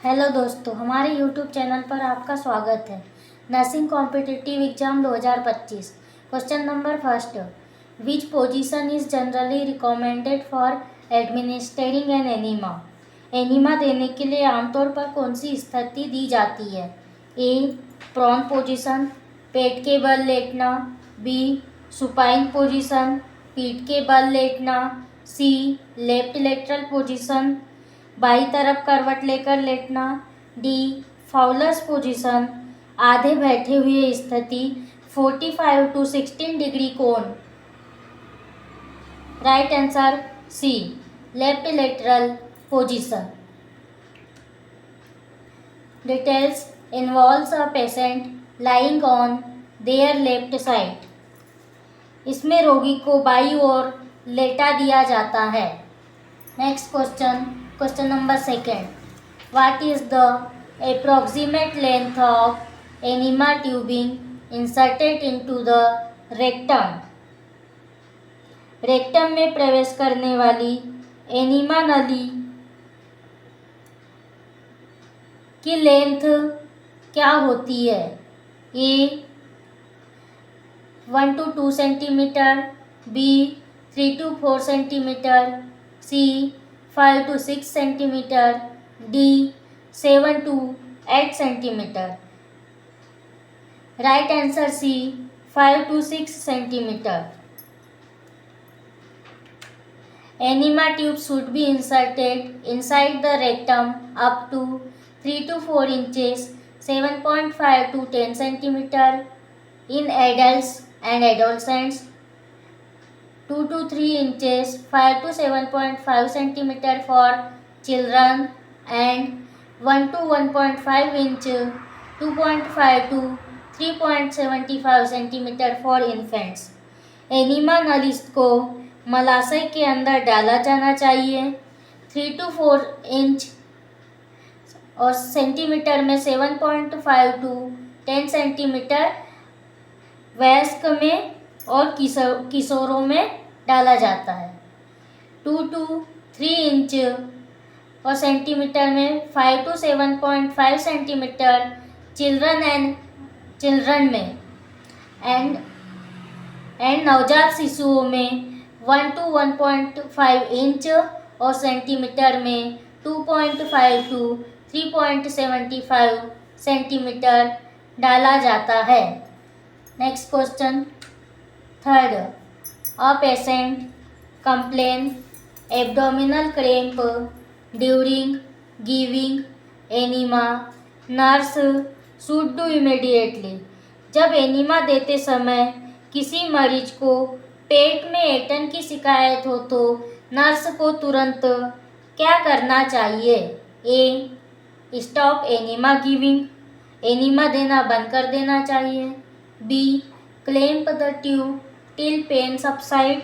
Hello दोस्तों, हमारे YouTube channel पर आपका स्वागत है। Nursing competitive exam 2025। Question number first, which position is generally recommended for administrating an enema. Enema देने के लिए आमतौर पर कौन सी स्थिति दी जाती है? ए प्रॉन पोजीशन, पेट के बल लेटना। बी सुपाइन पोजीशन, पीठ के बल लेटना। सी लेफ्ट लेटरल पोजीशन, बाई तरफ करवट लेकर लेटना। डी फाउलर्स पोजीशन, आधे बैठे हुए स्थिति, 45 to 16 डिग्री कोण। Right answer C left lateral position. Details involves a patient lying on their left side. इसमें रोगी को बाई ओर लेटा दिया जाता है। Next question number second, what is the approximate length of enema tubing inserted into the rectum। Rectum में प्रवेश करने वाली एनीमा नली की लेंथ क्या होती है? A 1 to 2 centimetre, B 3 to 4 centimetre, C 5 to 6 centimetre, D 7 to 8 centimetre. Right answer C 5 to 6 centimetre. Enema tube should be inserted inside the rectum up to 3 to 4 inches, 7.5 to 10 centimeter in adults and adolescents, 2 to 3 inches, 5 to 7.5 centimeter for children, and 1 to 1.5 inch, 2.5 to 3.75 centimeter for infants। Enema नली को मलाशय के अंदर डाला जाना चाहिए। 3 to 4 inch और centimetre में 7.5 to 10 centimetre वयस्क में और किशोरों में डाला जाता है। 2 to 3 इंच और सेंटीमीटर में 5 to 7.5 सेंटीमीटर चिल्ड्रन में एंड नवजात शिशुओं में 1 to 1.5 इंच और सेंटीमीटर में 2.5 to 3.75 सेंटीमीटर डाला जाता है। Next question third, a patient complain abdominal cramp during giving enema, nurse should do immediately. जब एनीमा देते समय किसी मरीज को पेट में ऐंठन की शिकायत हो तो नर्स को तुरंत क्या करना चाहिए? A stop enema giving, enema देना बंद कर देना चाहिए। B clamp the tube till pain subside,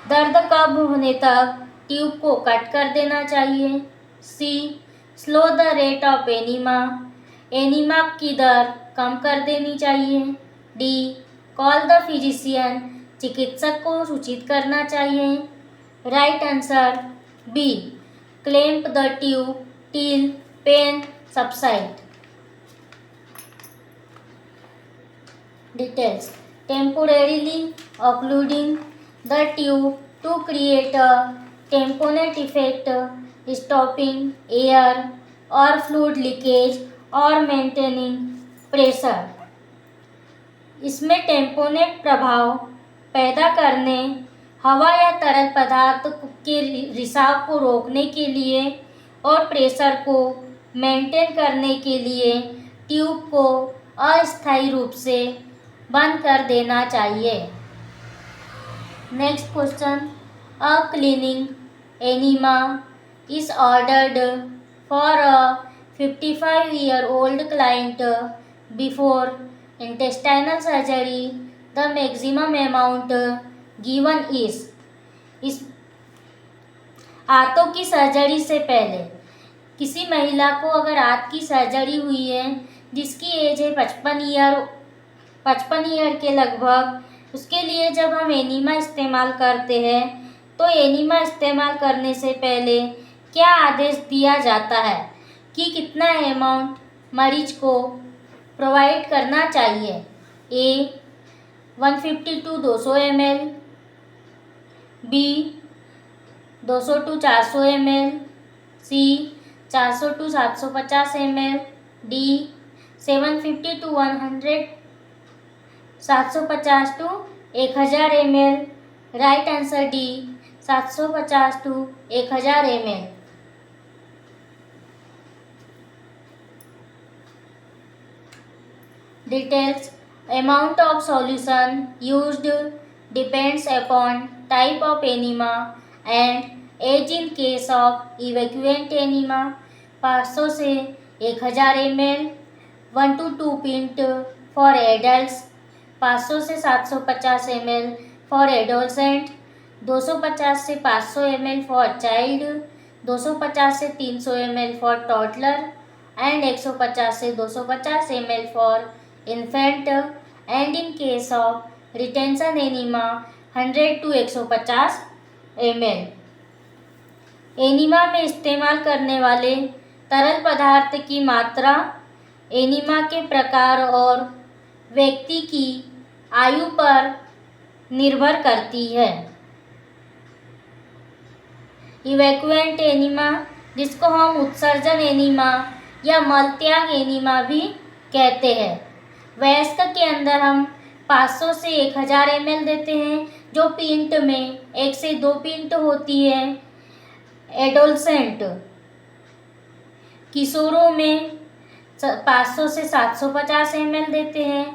दर्द कम होने तक ट्यूब को कट कर देना चाहिए। C slow the rate of enema, enema की दर कम कर देनी चाहिए। डी कॉल द फिजिशियन, चिकित्सक को सूचित करना चाहिए। Right answer B clamp the tube till pain subside. Details temporarily occluding the tube to create a tamponade effect, stopping air or fluid leakage or maintaining pressure। इसमें tamponade प्रभाव पैदा करने, हवा या तरल पदार्थ के रिसाव को रोकने के लिए और प्रेशर को मेंटेन करने के लिए ट्यूब को अस्थायी रूप से बंद कर देना चाहिए। Next question, a cleaning enema is ordered for a 55-year-old client before intestinal surgery, the maximum amount given is। इस आंतों की सर्जरी से पहले किसी महिला को अगर आंत की सर्जरी हुई है जिसकी एज है 55 ईयर के लगभग, उसके लिए जब हम एनीमा इस्तेमाल करते हैं तो एनीमा इस्तेमाल करने से पहले क्या आदेश दिया जाता है? कि कितना अमाउंट मरीज को प्रोवाइड करना चाहिए। A 150 to 200 ml, B 200 to 400 ml, C 400 to 750 ml, D 750 to 100, 750 to 1000 ml। Right answer D 750 to 1000 ml। Details: amount of solution used depends upon type of enema and age in case of evacuant enema। 500 से 1000 ml, 1 to 2 pint for adults, 500 से 750 ml for adolescent, 250 से 500 ml for child, 250 से 300 ml for toddler and 150 से 250 ml for infant, and in case of retention enema 100 to 150 ml। Enema में इस्तेमाल करने वाले तरल पदार्थ की मात्रा एनीमा के प्रकार और व्यक्ति की आयु पर निर्भर करती है। इवैक्यूएंट एनीमा, जिसको हम उत्सर्जन एनीमा या मलत्याग एनीमा भी कहते हैं, वयस्क के अंदर हम 500 से 1000 ml देते हैं, जो पिंट में 1 से 2 पिंट होती है। एडोलसेंट किशोरों में 500 से 750 ml देते हैं।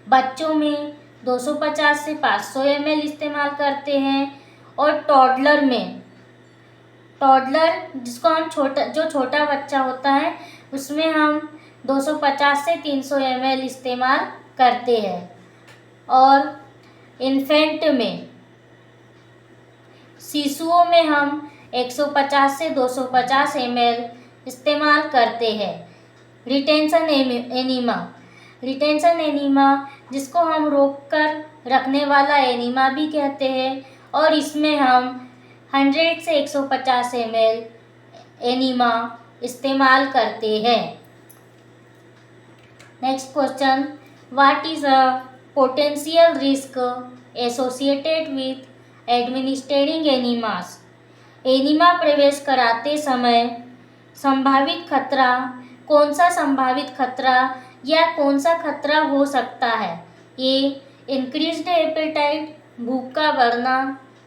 बच्चों में 250 से 500 ml इस्तेमाल करते हैं। और टॉडलर में, टॉडलर जिसको हम छोटा बच्चा होता है, उसमें हम 250 से 300 ml इस्तेमाल करते हैं। और इन्फेंट में, शिशुओं में हम 150 से 250 ml इस्तेमाल करते हैं। रिटेंशन एनीमा, रिटेंशन एनीमा जिसको हम रोक कर रखने वाला एनीमा भी कहते हैं, और इसमें हम 100 से 150 ml एनीमा इस्तेमाल करते हैं। Next question, what is a potential risk associated with administrating एनीमास। Enema प्रवेश कराते समय संभावित खतरा, कौन सा संभावित खतरा या कौन सा खतरा हो सकता है। ए इंक्रीज्ड एपेटाइट, भूख का बढ़ना,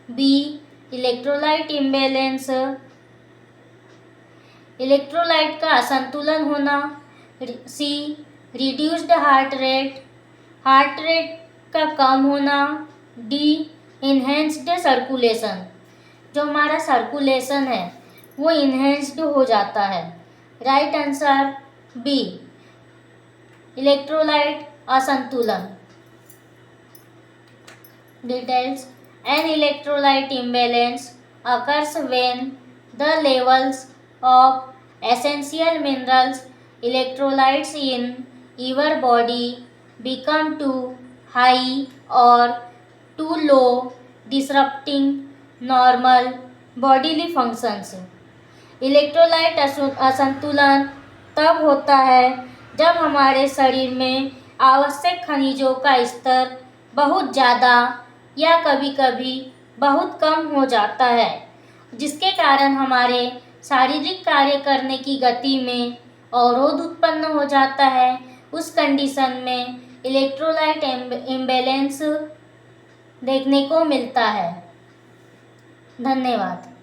बी इलेक्ट्रोलाइट इम्बैलेंस, इलेक्ट्रोलाइट का असंतुलन होना, C reduced heart rate, heart rate का कम होना, डी इन्हेंस्ड सर्कुलेशन, जो हमारा सर्कुलेशन है वो इन्हेंस्ड हो जाता है। राइट आंसर बी इलेक्ट्रोलाइट असंतुलन। Details, an electrolyte imbalance occurs when the levels of essential minerals electrolytes in your body become too high or too low, disrupting normal bodily functions। Electrolyte असंतुलन तब होता है जब हमारे शरीर में आवश्यक खनिजों का स्तर बहुत ज़्यादा या कभी कभी बहुत कम हो जाता है, जिसके कारण हमारे शारीरिक कार्य करने की गति में अवरोध उत्पन्न हो जाता है। उस कंडीशन में इलेक्ट्रोलाइट इम्बैलेंस देखने को मिलता है। धन्यवाद।